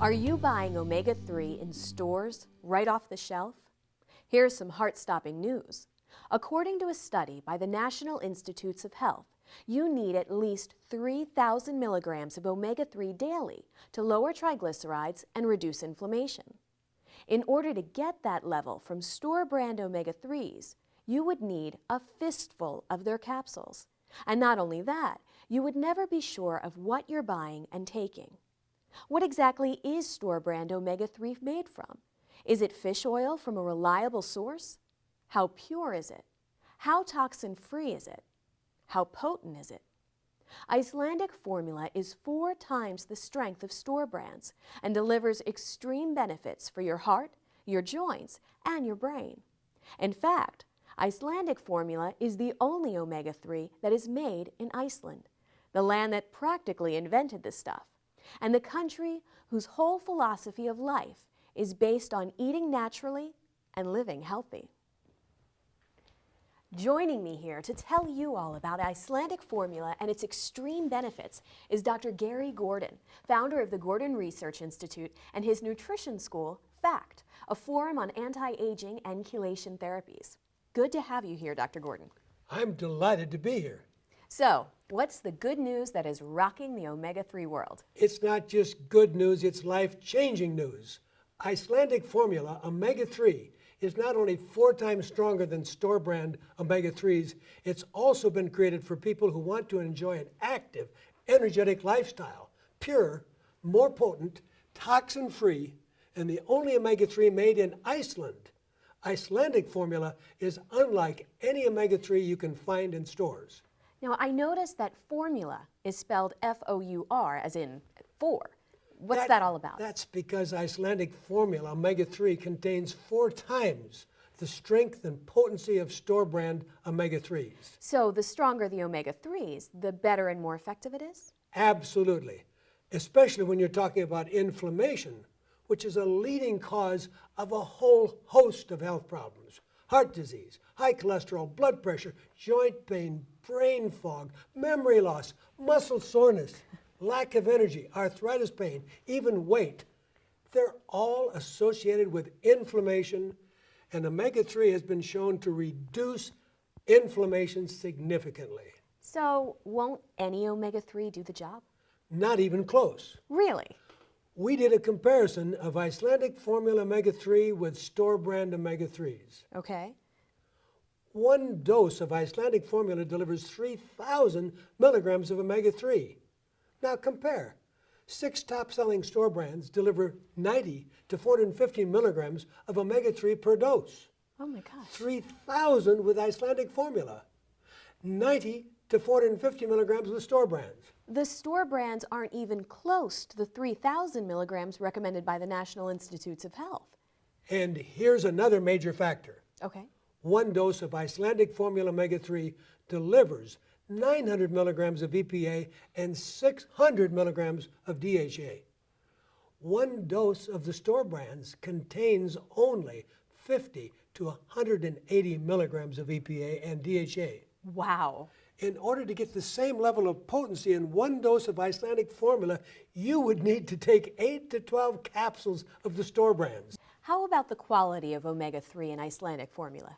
Are you buying omega-3 in stores right off the shelf? Here's some heart-stopping news. According to a study by the National Institutes of Health, you need at least 3,000 milligrams of omega-3 daily to lower triglycerides and reduce inflammation. In order to get that level from store-brand omega-3s, you would need a fistful of their capsules. And not only that, you would never be sure of what you're buying and taking. What exactly is store-brand omega-3 made from? Is it fish oil from a reliable source? How pure is it? How toxin-free is it? How potent is it? Icelandic Fourmula is 4 times the strength of store brands and delivers extreme benefits for your heart, your joints, and your brain. In fact, Icelandic Fourmula is the only omega-3 that is made in Iceland, the land that practically invented this stuff, and the country whose whole philosophy of life is based on eating naturally and living healthy. Joining me here to tell you all about Icelandic Fourmula and its extreme benefits is Dr. Gary Gordon, founder of the Gordon Research Institute and his nutrition school, FACT, a forum on anti-aging and chelation therapies. Good to have you here, Dr. Gordon. I'm delighted to be here. So, what's the good news that is rocking the omega-3 world? It's not just good news, it's life-changing news. Icelandic Fourmula Omega-3 is not only 4 times stronger than store-brand omega-3s, it's also been created for people who want to enjoy an active, energetic lifestyle, pure, more potent, toxin-free, and the only omega-3 made in Iceland. Icelandic Fourmula is unlike any omega-3 you can find in stores. Now, I noticed that formula is spelled F-O-U-R, as in 4. What's that all about? That's because Icelandic Fourmula Omega-3 contains 4 times the strength and potency of store-brand omega-3s. So the stronger the omega-3s, the better and more effective it is? Absolutely, especially when you're talking about inflammation, which is a leading cause of a whole host of health problems. Heart disease, high cholesterol, blood pressure, joint pain, brain fog, memory loss, muscle soreness, lack of energy, arthritis pain, even weight. They're all associated with inflammation, and omega-3 has been shown to reduce inflammation significantly. So won't any omega-3 do the job? Not even close. Really? We did a comparison of Icelandic Fourmula Omega-3 with store-brand omega-3s. Okay. 1 dose of Icelandic Fourmula delivers 3,000 milligrams of omega-3. Now compare. 6 top-selling store brands deliver 90 to 450 milligrams of omega-3 per dose. Oh my gosh. 3,000 with Icelandic Fourmula. 90 to 450 milligrams with store brands. The store brands aren't even close to the 3,000 milligrams recommended by the National Institutes of Health. And here's another major factor. Okay. 1 dose of Icelandic Fourmula Omega-3 delivers 900 milligrams of EPA and 600 milligrams of DHA. 1 dose of the store brands contains only 50 to 180 milligrams of EPA and DHA. Wow. In order to get the same level of potency in 1 dose of Icelandic Fourmula, you would need to take 8 to 12 capsules of the store brands. How about the quality of omega-3 in Icelandic Fourmula?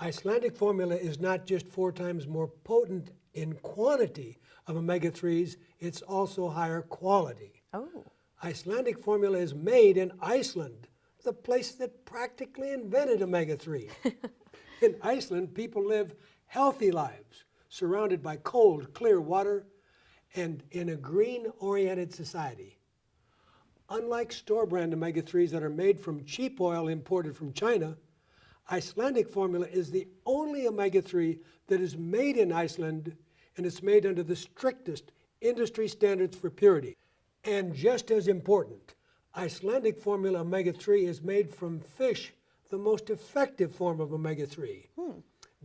Icelandic Fourmula is not just 4 times more potent in quantity of omega-3s, it's also higher quality. Oh. Icelandic Fourmula is made in Iceland, the place that practically invented omega-3. In Iceland, people live healthy lives, surrounded by cold, clear water, and in a green-oriented society. Unlike store-brand omega-3s that are made from cheap oil imported from China, Icelandic Fourmula is the only omega-3 that is made in Iceland, and it's made under the strictest industry standards for purity. And just as important, Icelandic Fourmula Omega-3 is made from fish, the most effective form of omega-3.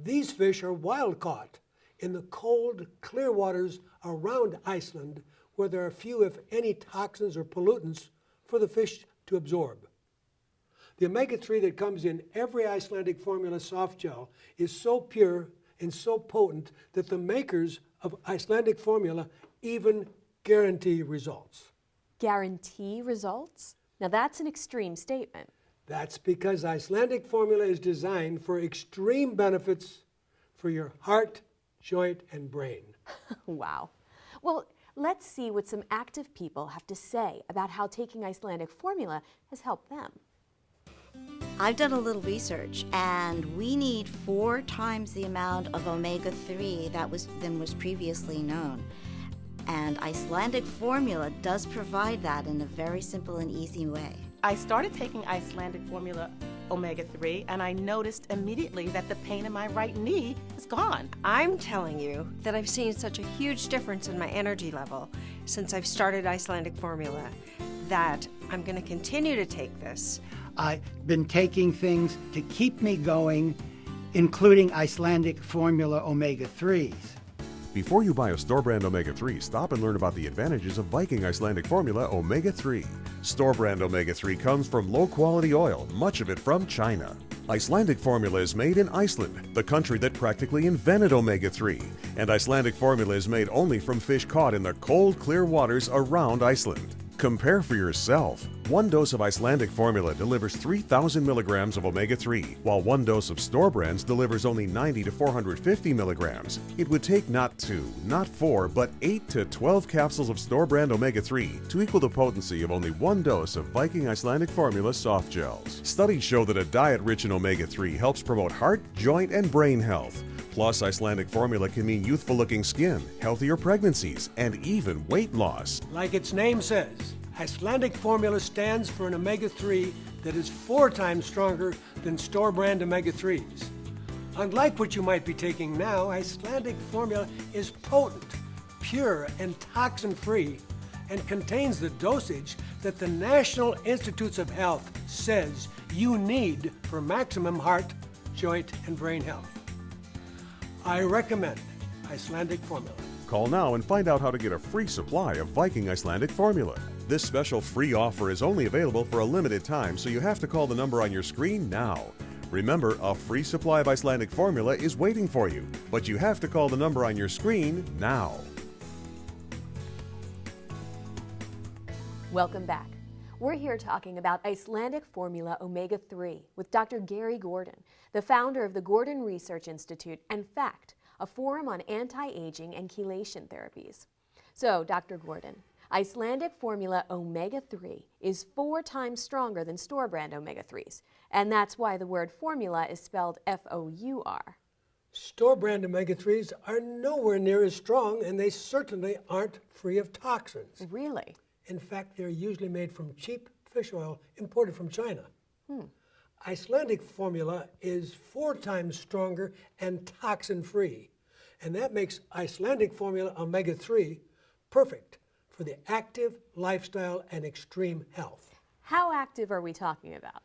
These fish are wild-caught in the cold, clear waters around Iceland, where there are few, if any, toxins or pollutants for the fish to absorb. The omega-3 that comes in every Icelandic Fourmula soft gel is so pure and so potent that the makers of Icelandic Fourmula even guarantee results. Guarantee results? Now that's an extreme statement. That's because Icelandic Fourmula is designed for extreme benefits for your heart, joint, and brain. Wow. Well, let's see what some active people have to say about how taking Icelandic Fourmula has helped them. I've done a little research, and we need 4 times the amount of omega-3 than was previously known. And Icelandic Fourmula does provide that in a very simple and easy way. I started taking Icelandic Fourmula Omega-3, and I noticed immediately that the pain in my right knee is gone. I'm telling you that I've seen such a huge difference in my energy level since I've started Icelandic Fourmula that I'm going to continue to take this. I've been taking things to keep me going, including Icelandic Fourmula Omega-3s. Before you buy a store brand Omega-3, stop and learn about the advantages of Viking Icelandic Fourmula Omega-3. Store brand Omega-3 comes from low quality oil, much of it from China. Icelandic Fourmula is made in Iceland, the country that practically invented Omega-3. And Icelandic Fourmula is made only from fish caught in the cold, clear waters around Iceland. Compare for yourself. 1 dose of Icelandic Fourmula delivers 3,000 milligrams of omega-3, while 1 dose of store brands delivers only 90 to 450 milligrams. It would take not 2, not 4, but 8 to 12 capsules of store brand omega-3 to equal the potency of only 1 dose of Viking Icelandic Fourmula soft gels. Studies show that a diet rich in omega-3 helps promote heart, joint, and brain health. Plus, Icelandic Fourmula can mean youthful-looking skin, healthier pregnancies, and even weight loss. Like its name says, Icelandic Fourmula stands for an omega-3 that is 4 times stronger than store-brand omega-3s. Unlike what you might be taking now, Icelandic Fourmula is potent, pure, and toxin-free, and contains the dosage that the National Institutes of Health says you need for maximum heart, joint, and brain health. I recommend Icelandic Fourmula. Call now and find out how to get a free supply of Viking Icelandic Fourmula. This special free offer is only available for a limited time, so you have to call the number on your screen now. Remember, a free supply of Icelandic Fourmula is waiting for you, but you have to call the number on your screen now. Welcome back. We're here talking about Icelandic Fourmula Omega-3 with Dr. Gary Gordon, the founder of the Gordon Research Institute and FACT, a forum on anti-aging and chelation therapies. So, Dr. Gordon, Icelandic Fourmula Omega-3 is 4 times stronger than store-brand omega-3s, and that's why the word formula is spelled F-O-U-R. Store-brand omega-3s are nowhere near as strong, and they certainly aren't free of toxins. Really? In fact, they're usually made from cheap fish oil imported from China. Icelandic Fourmula is 4 times stronger and toxin-free, and that makes Icelandic Fourmula Omega-3 perfect for the active lifestyle and extreme health. How active are we talking about?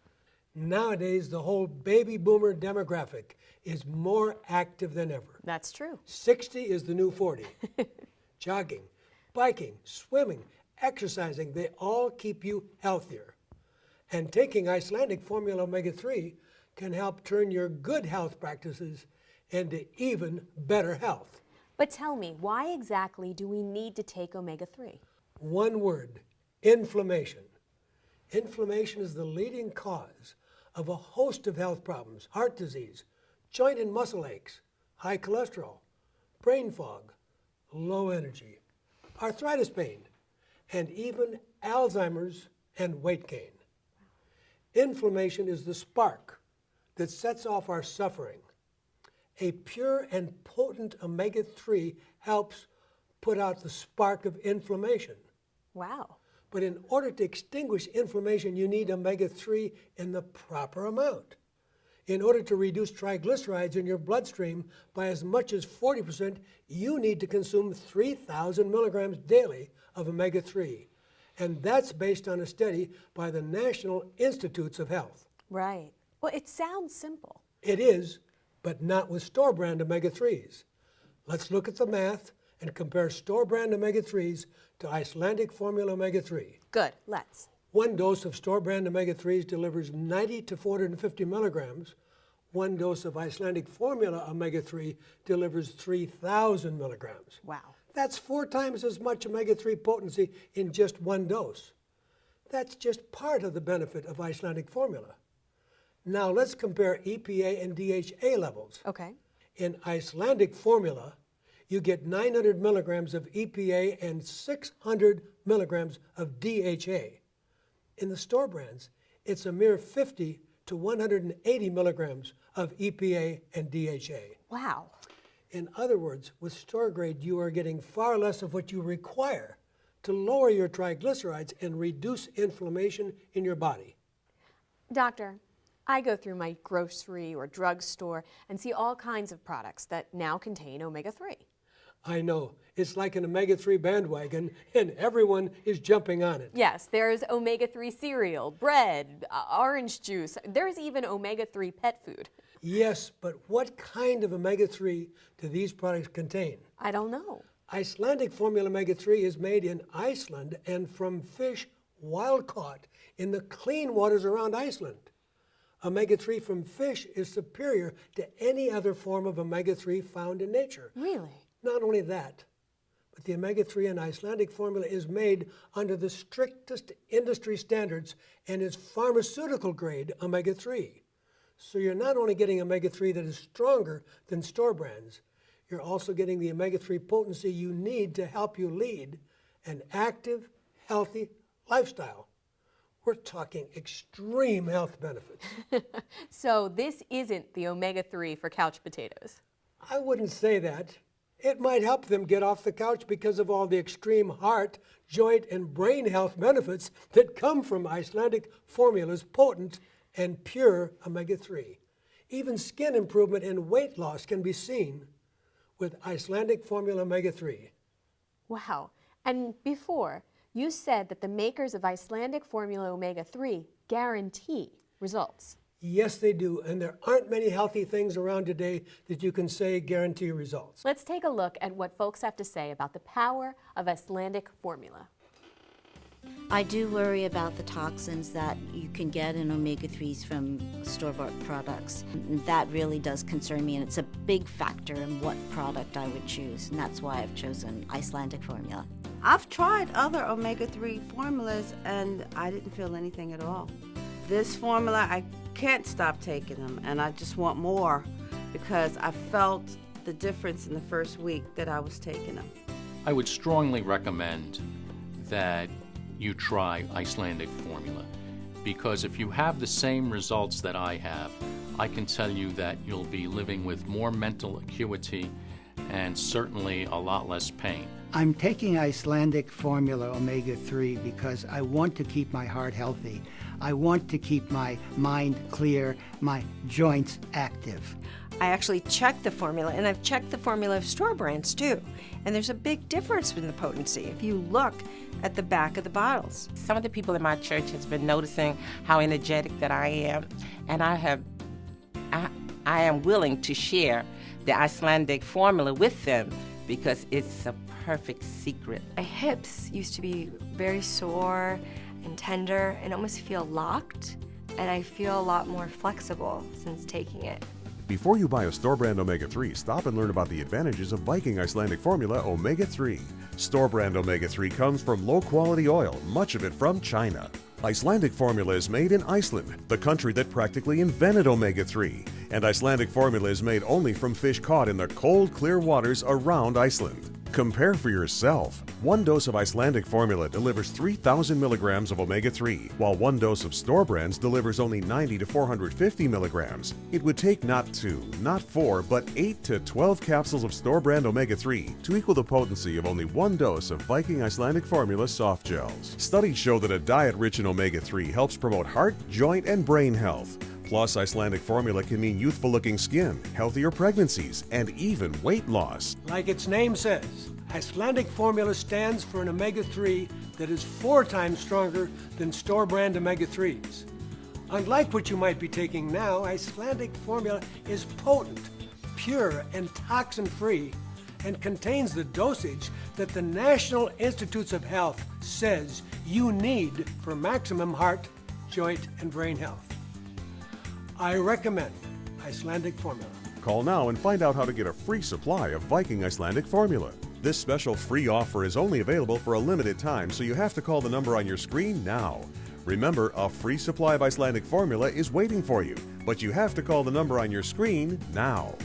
Nowadays, the whole baby boomer demographic is more active than ever. That's true. 60 is the new 40. Jogging, biking, swimming, exercising, they all keep you healthier. And taking Icelandic Fourmula Omega-3 can help turn your good health practices into even better health. But tell me, why exactly do we need to take omega-3? One word, inflammation. Inflammation is the leading cause of a host of health problems: heart disease, joint and muscle aches, high cholesterol, brain fog, low energy, arthritis pain, and even Alzheimer's and weight gain. Inflammation is the spark that sets off our suffering. A pure and potent omega-3 helps put out the spark of inflammation. Wow. But in order to extinguish inflammation, you need omega-3 in the proper amount. In order to reduce triglycerides in your bloodstream by as much as 40%, you need to consume 3,000 milligrams daily of omega-3. And that's based on a study by the National Institutes of Health. Right. Well, it sounds simple. It is, but not with store-brand omega-3s. Let's look at the math and compare store-brand omega-3s to Icelandic Fourmula Omega-3. Good, let's. 1 dose of store-brand omega-3s delivers 90 to 450 milligrams. 1 dose of Icelandic Fourmula Omega-3 delivers 3,000 milligrams. Wow. That's 4 times as much omega-3 potency in just one dose. That's just part of the benefit of Icelandic Fourmula. Now let's compare EPA and DHA levels. Okay. In Icelandic Fourmula, you get 900 milligrams of EPA and 600 milligrams of DHA. In the store brands, it's a mere 50 to 180 milligrams of EPA and DHA. Wow. In other words, with store grade, you are getting far less of what you require to lower your triglycerides and reduce inflammation in your body. Doctor, I go through my grocery or drugstore and see all kinds of products that now contain omega-3. I know, it's like an omega-3 bandwagon and everyone is jumping on it. Yes, there's omega-3 cereal, bread, orange juice. There's even omega-3 pet food. Yes, but what kind of omega-3 do these products contain? I don't know. Icelandic Fourmula omega-3 is made in Iceland and from fish wild caught in the clean waters around Iceland. Omega-3 from fish is superior to any other form of omega-3 found in nature. Really? Not only that, but the omega-3 in Icelandic Fourmula is made under the strictest industry standards and is pharmaceutical grade omega-3. So you're not only getting omega-3 that is stronger than store brands, you're also getting the omega-3 potency you need to help you lead an active, healthy lifestyle. We're talking extreme health benefits. So this isn't the omega-3 for couch potatoes. I wouldn't say that. It might help them get off the couch because of all the extreme heart, joint, and brain health benefits that come from Icelandic Fourmula's potent and pure omega-3. Even skin improvement and weight loss can be seen with Icelandic Fourmula omega-3. Wow. And before, you said that the makers of Icelandic Fourmula omega-3 guarantee results. Yes, they do, and there aren't many healthy things around today that you can say guarantee results. Let's take a look at what folks have to say about the power of Icelandic Fourmula. I do worry about the toxins that you can get in omega-3s from store-bought products. That really does concern me, and it's a big factor in what product I would choose, and that's why I've chosen Icelandic Fourmula. I've tried other omega-3 formulas, and I didn't feel anything at all. This formula, I can't stop taking them, and I just want more because I felt the difference in the first week that I was taking them. I would strongly recommend that you try Icelandic Fourmula, because if you have the same results that I have, I can tell you that you'll be living with more mental acuity and certainly a lot less pain. I'm taking Icelandic Fourmula omega-3 because I want to keep my heart healthy. I want to keep my mind clear, my joints active. I actually checked the formula, and I've checked the formula of store brands too. And there's a big difference in the potency if you look at the back of the bottles. Some of the people in my church has been noticing how energetic that I am, and I am willing to share the Icelandic Fourmula with them because it's a perfect secret. My hips used to be very sore and tender and almost feel locked, and I feel a lot more flexible since taking it. Before you buy a store brand omega-3, stop and learn about the advantages of Viking Icelandic Fourmula omega-3. Store brand omega-3 comes from low quality oil, much of it from China. Icelandic Fourmula is made in Iceland, the country that practically invented omega-3. And Icelandic Fourmula is made only from fish caught in the cold, clear waters around Iceland. Compare for yourself. One dose of Icelandic Fourmula delivers 3,000 milligrams of omega-3, while one dose of store brands delivers only 90 to 450 milligrams. It would take not 2, not 4, but 8 to 12 capsules of store brand omega-3 to equal the potency of only one dose of Viking Icelandic Fourmula soft gels. Studies show that a diet rich in omega-3 helps promote heart, joint, and brain health. Plus, Icelandic Fourmula can mean youthful-looking skin, healthier pregnancies, and even weight loss. Like its name says, Icelandic Fourmula stands for an omega-3 that is 4 times stronger than store-brand omega-3s. Unlike what you might be taking now, Icelandic Fourmula is potent, pure, and toxin-free, and contains the dosage that the National Institutes of Health says you need for maximum heart, joint, and brain health. I recommend Icelandic Fourmula. Call now and find out how to get a free supply of Viking Icelandic Fourmula. This special free offer is only available for a limited time, so you have to call the number on your screen now. Remember, a free supply of Icelandic Fourmula is waiting for you, but you have to call the number on your screen now.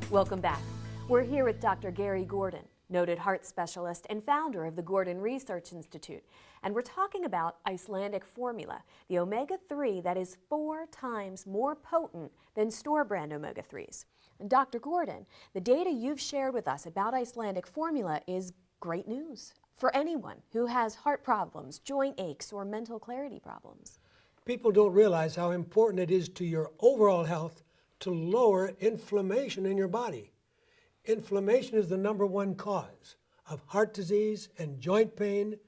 Welcome back. We're here with Dr. Gary Gordon, noted heart specialist and founder of the Gordon Research Institute. And we're talking about Icelandic Fourmula, the omega-3 that is 4 times more potent than store-brand omega-3s. And Dr. Gordon, the data you've shared with us about Icelandic Fourmula is great news for anyone who has heart problems, joint aches, or mental clarity problems. People don't realize how important it is to your overall health to lower inflammation in your body. Inflammation is the #1 cause of heart disease and joint pain,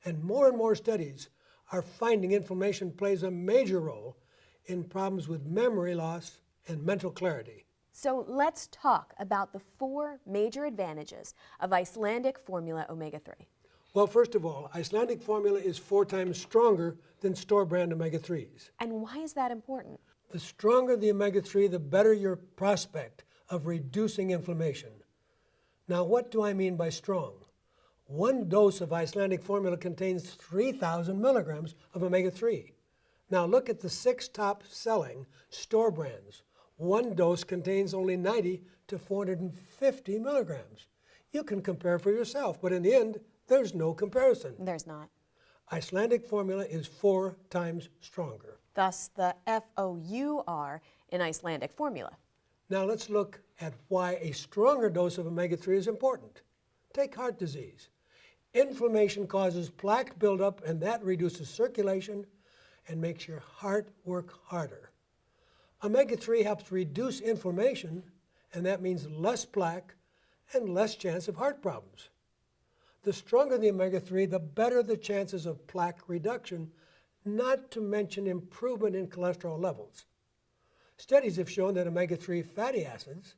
and more studies are finding inflammation plays a major role in problems with memory loss and mental clarity. So let's talk about the 4 major advantages of Icelandic Fourmula omega-3. Well, first of all, Icelandic Fourmula is 4 times stronger than store-brand omega-3s. And why is that important? The stronger the omega-3, the better your prospect of reducing inflammation. Now, what do I mean by strong? 1 dose of Icelandic Fourmula contains 3,000 milligrams of omega-3. Now, look at the 6 top-selling store brands. 1 dose contains only 90 to 450 milligrams. You can compare for yourself, but in the end, there's no comparison. There's not. Icelandic Fourmula is 4 times stronger. Thus the FOUR in Icelandic Fourmula. Now let's look at why a stronger dose of omega-3 is important. Take heart disease. Inflammation causes plaque buildup, and that reduces circulation and makes your heart work harder. Omega-3 helps reduce inflammation, and that means less plaque and less chance of heart problems. The stronger the omega-3, the better the chances of plaque reduction, not to mention improvement in cholesterol levels. Studies have shown that omega-3 fatty acids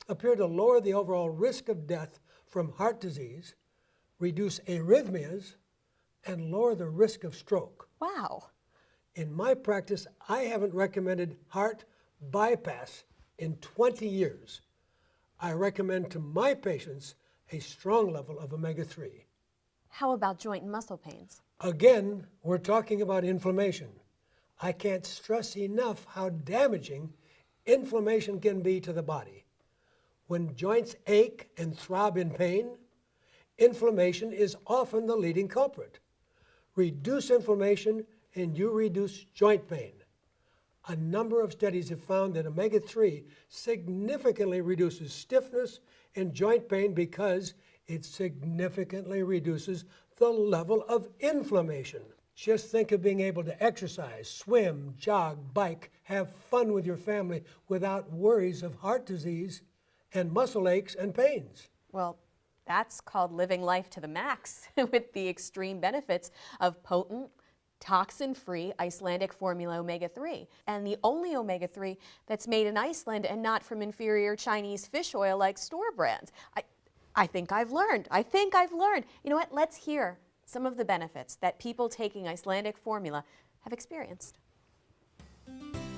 appear to lower the overall risk of death from heart disease, reduce arrhythmias, and lower the risk of stroke. Wow. In my practice, I haven't recommended heart bypass in 20 years. I recommend to my patients a strong level of omega-3. How about joint and muscle pains? Again, we're talking about inflammation. I can't stress enough how damaging inflammation can be to the body. When joints ache and throb in pain, inflammation is often the leading culprit. Reduce inflammation and you reduce joint pain. A number of studies have found that omega-3 significantly reduces stiffness and joint pain because it significantly reduces the level of inflammation. Just think of being able to exercise, swim, jog, bike, have fun with your family without worries of heart disease and muscle aches and pains. Well, that's called living life to the max with the extreme benefits of potent, toxin-free Icelandic Fourmula omega-3, and the only omega-3 that's made in Iceland and not from inferior Chinese fish oil like store brands. I think I've learned. You know what? Let's hear some of the benefits that people taking Icelandic Fourmula have experienced.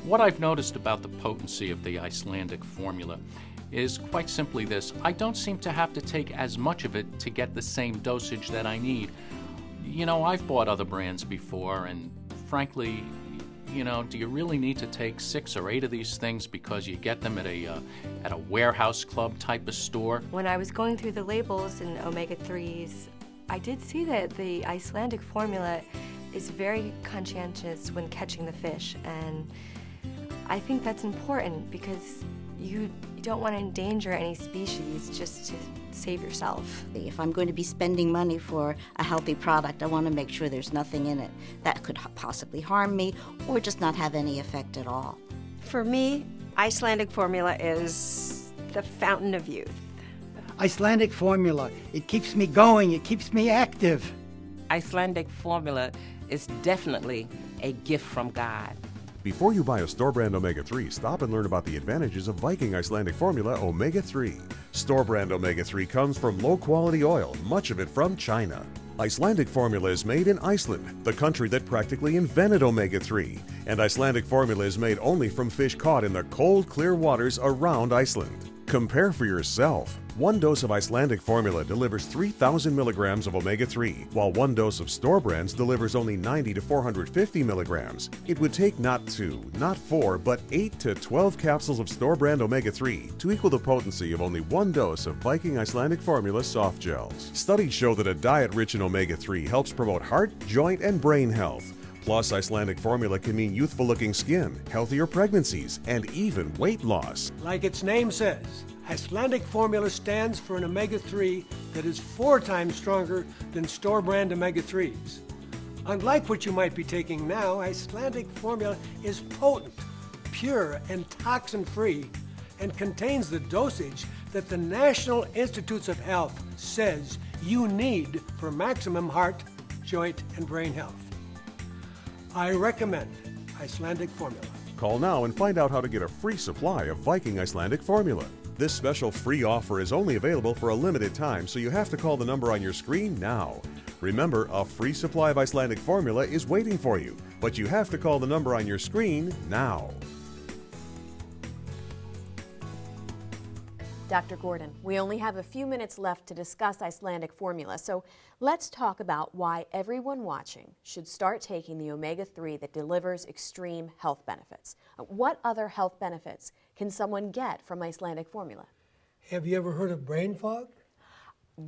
What I've noticed about the potency of the Icelandic Fourmula is quite simply this: I don't seem to have to take as much of it to get the same dosage that I need. You know, I've bought other brands before, and frankly, you know, do you really need to take 6 or 8 of these things because you get them at a warehouse club type of store? When I was going through the labels in omega-3s, I did see that the Icelandic Fourmula is very conscientious when catching the fish, and I think that's important because you don't want to endanger any species just to save yourself. If I'm going to be spending money for a healthy product, I want to make sure there's nothing in it that could possibly harm me or just not have any effect at all. For me, Icelandic Fourmula is the fountain of youth. Icelandic Fourmula, it keeps me going, it keeps me active. Icelandic Fourmula is definitely a gift from God. Before you buy a store-brand omega-3, stop and learn about the advantages of Viking Icelandic Fourmula omega-3. Store-brand omega-3 comes from low-quality oil, much of it from China. Icelandic Fourmula is made in Iceland, the country that practically invented omega-3. And Icelandic Fourmula is made only from fish caught in the cold, clear waters around Iceland. Compare for yourself. One dose of Icelandic Fourmula delivers 3,000 milligrams of omega-3, while one dose of store brands delivers only 90 to 450 milligrams. It would take not 2, not 4, but 8 to 12 capsules of store brand omega-3 to equal the potency of only one dose of Viking Icelandic Fourmula soft gels. Studies show that a diet rich in omega-3 helps promote heart, joint, and brain health. Plus, Icelandic Fourmula can mean youthful-looking skin, healthier pregnancies, and even weight loss. Like its name says, Icelandic Fourmula stands for an omega-3 that is 4 times stronger than store-brand omega-3s. Unlike what you might be taking now, Icelandic Fourmula is potent, pure, and toxin-free, and contains the dosage that the National Institutes of Health says you need for maximum heart, joint, and brain health. I recommend Icelandic Fourmula. Call now and find out how to get a free supply of Viking Icelandic Fourmula. This special free offer is only available for a limited time, so you have to call the number on your screen now. Remember, a free supply of Icelandic Fourmula is waiting for you, but you have to call the number on your screen now. Dr. Gordon, we only have a few minutes left to discuss Icelandic Fourmula, so let's talk about why everyone watching should start taking the omega-3 that delivers extreme health benefits. What other health benefits can someone get from Icelandic Fourmula? Have you ever heard of brain fog?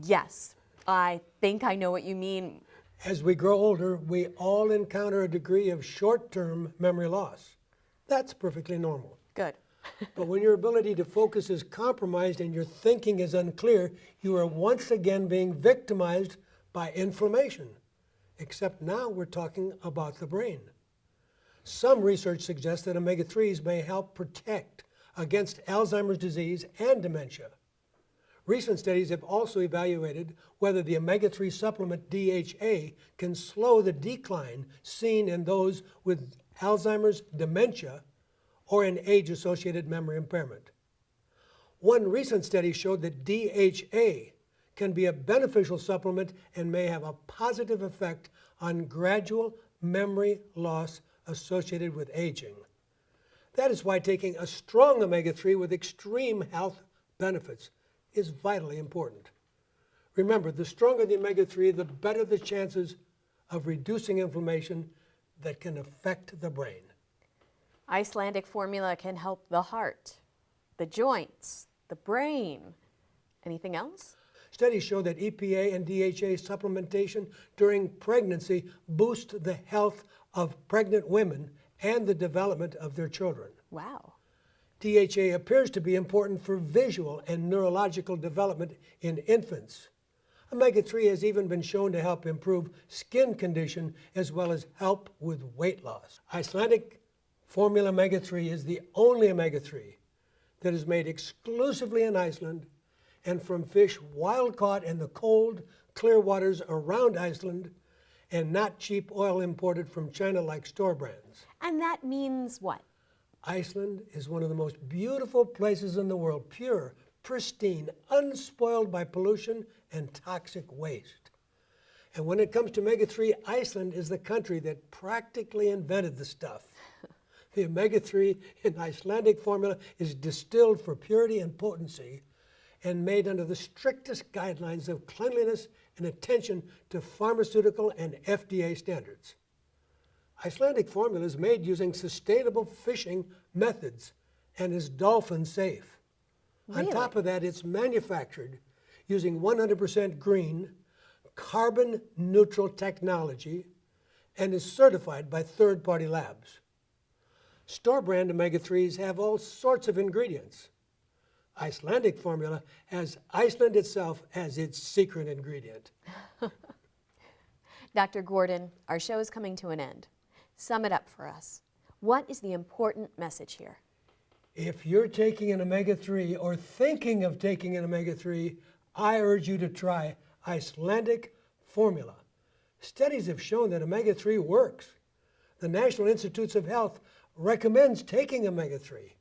Yes, I think I know what you mean. As we grow older, we all encounter a degree of short-term memory loss. That's perfectly normal. Good. But when your ability to focus is compromised and your thinking is unclear, you are once again being victimized by inflammation. Except now we're talking about the brain. Some research suggests that omega-3s may help protect against Alzheimer's disease and dementia. Recent studies have also evaluated whether the omega-3 supplement DHA can slow the decline seen in those with Alzheimer's, dementia, or an age-associated memory impairment. One recent study showed that DHA can be a beneficial supplement and may have a positive effect on gradual memory loss associated with aging. That is why taking a strong omega-3 with extreme health benefits is vitally important. Remember, the stronger the omega-3, the better the chances of reducing inflammation that can affect the brain. Icelandic Fourmula can help the heart, the joints, the brain. Anything else? Studies show that EPA and DHA supplementation during pregnancy boost the health of pregnant women and the development of their children. Wow. DHA appears to be important for visual and neurological development in infants. Omega-3 has even been shown to help improve skin condition as well as help with weight loss. Icelandic Fourmula Omega-3 is the only omega-3 that is made exclusively in Iceland and from fish wild caught in the cold, clear waters around Iceland, and not cheap oil imported from China like store brands. And that means what? Iceland is one of the most beautiful places in the world, pure, pristine, unspoiled by pollution and toxic waste. And when it comes to omega-3, Iceland is the country that practically invented the stuff. The omega-3 in Icelandic Fourmula is distilled for purity and potency and made under the strictest guidelines of cleanliness and attention to pharmaceutical and FDA standards. Icelandic Fourmula is made using sustainable fishing methods and is dolphin safe. Really? On top of that, it's manufactured using 100% green, carbon neutral technology and is certified by third-party labs. Store-brand omega-3s have all sorts of ingredients. Icelandic Fourmula has Iceland itself as its secret ingredient. Dr. Gordon, our show is coming to an end. Sum it up for us. What is the important message here? If you're taking an omega-3 or thinking of taking an omega-3, I urge you to try Icelandic Fourmula. Studies have shown that omega-3 works. The National Institutes of Health recommends taking omega-3.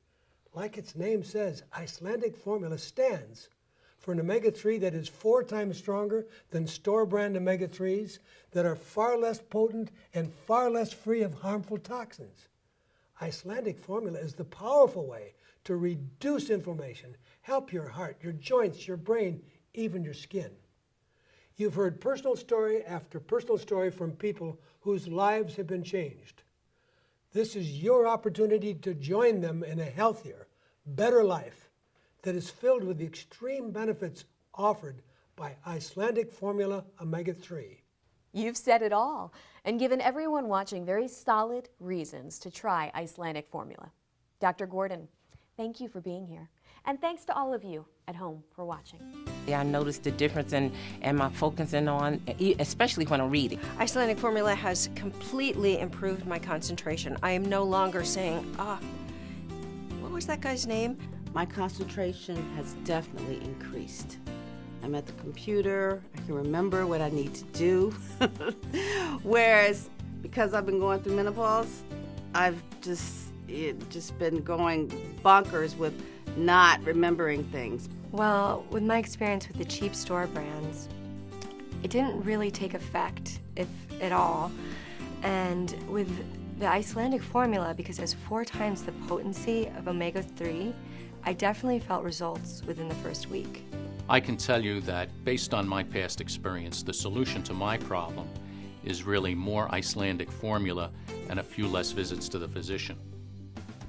Like its name says, Icelandic Fourmula stands for an omega-3 that is 4 times stronger than store-brand omega-3s that are far less potent and far less free of harmful toxins. Icelandic Fourmula is the powerful way to reduce inflammation, help your heart, your joints, your brain, even your skin. You've heard personal story after personal story from people whose lives have been changed. This is your opportunity to join them in a healthier, better life that is filled with the extreme benefits offered by Icelandic Fourmula Omega-3. You've said it all and given everyone watching very solid reasons to try Icelandic Fourmula. Dr. Gordon, thank you for being here. And thanks to all of you at home for watching. Yeah, I noticed the difference in my focusing on, especially when I'm reading. Icelandic Fourmula has completely improved my concentration. I am no longer saying, what was that guy's name? My concentration has definitely increased. I'm at the computer, I can remember what I need to do. Whereas, because I've been going through menopause, I've just been going bonkers with not remembering things. Well, with my experience with the cheap store brands, it didn't really take effect, if at all. And with the Icelandic Fourmula, because it has 4 times the potency of Omega-3, I definitely felt results within the first week. I can tell you that based on my past experience, the solution to my problem is really more Icelandic Fourmula and a few less visits to the physician.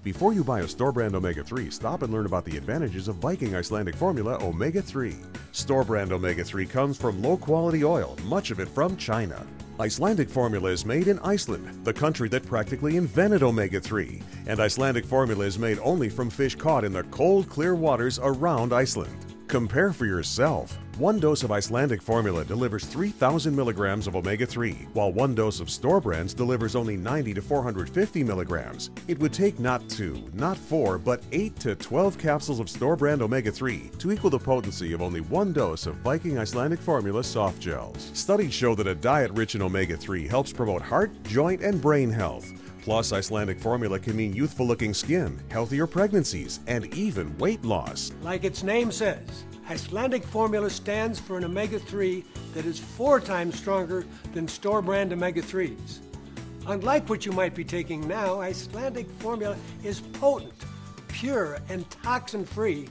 Before you buy a store brand Omega-3, stop and learn about the advantages of Viking Icelandic Fourmula Omega-3. Store brand Omega-3 comes from low quality oil, much of it from China. Icelandic Fourmula is made in Iceland, the country that practically invented Omega-3. And Icelandic Fourmula is made only from fish caught in the cold, clear waters around Iceland. Compare for yourself. 1 dose of Icelandic Fourmula delivers 3,000 milligrams of Omega-3, while 1 dose of store brands delivers only 90 to 450 milligrams. It would take not 2, not 4, but 8 to 12 capsules of store brand Omega-3 to equal the potency of only 1 dose of Viking Icelandic Fourmula soft gels. Studies show that a diet rich in Omega-3 helps promote heart, joint, and brain health. Plus, Icelandic Fourmula can mean youthful-looking skin, healthier pregnancies, and even weight loss. Like its name says, Icelandic Fourmula stands for an omega-3 that is 4 times stronger than store-brand omega-3s. Unlike what you might be taking now, Icelandic Fourmula is potent, pure, and toxin-free,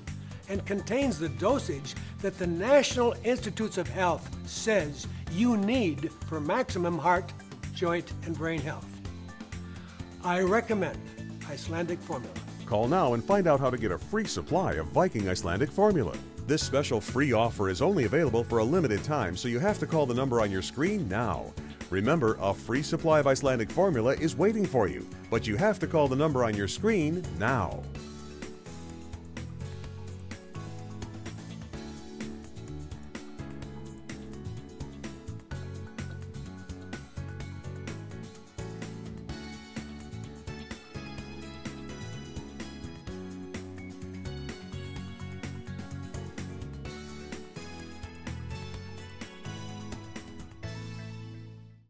and contains the dosage that the National Institutes of Health says you need for maximum heart, joint, and brain health. I recommend Icelandic Fourmula. Call now and find out how to get a free supply of Viking Icelandic Fourmula. This special free offer is only available for a limited time, so you have to call the number on your screen now. Remember, a free supply of Icelandic Fourmula is waiting for you, but you have to call the number on your screen now.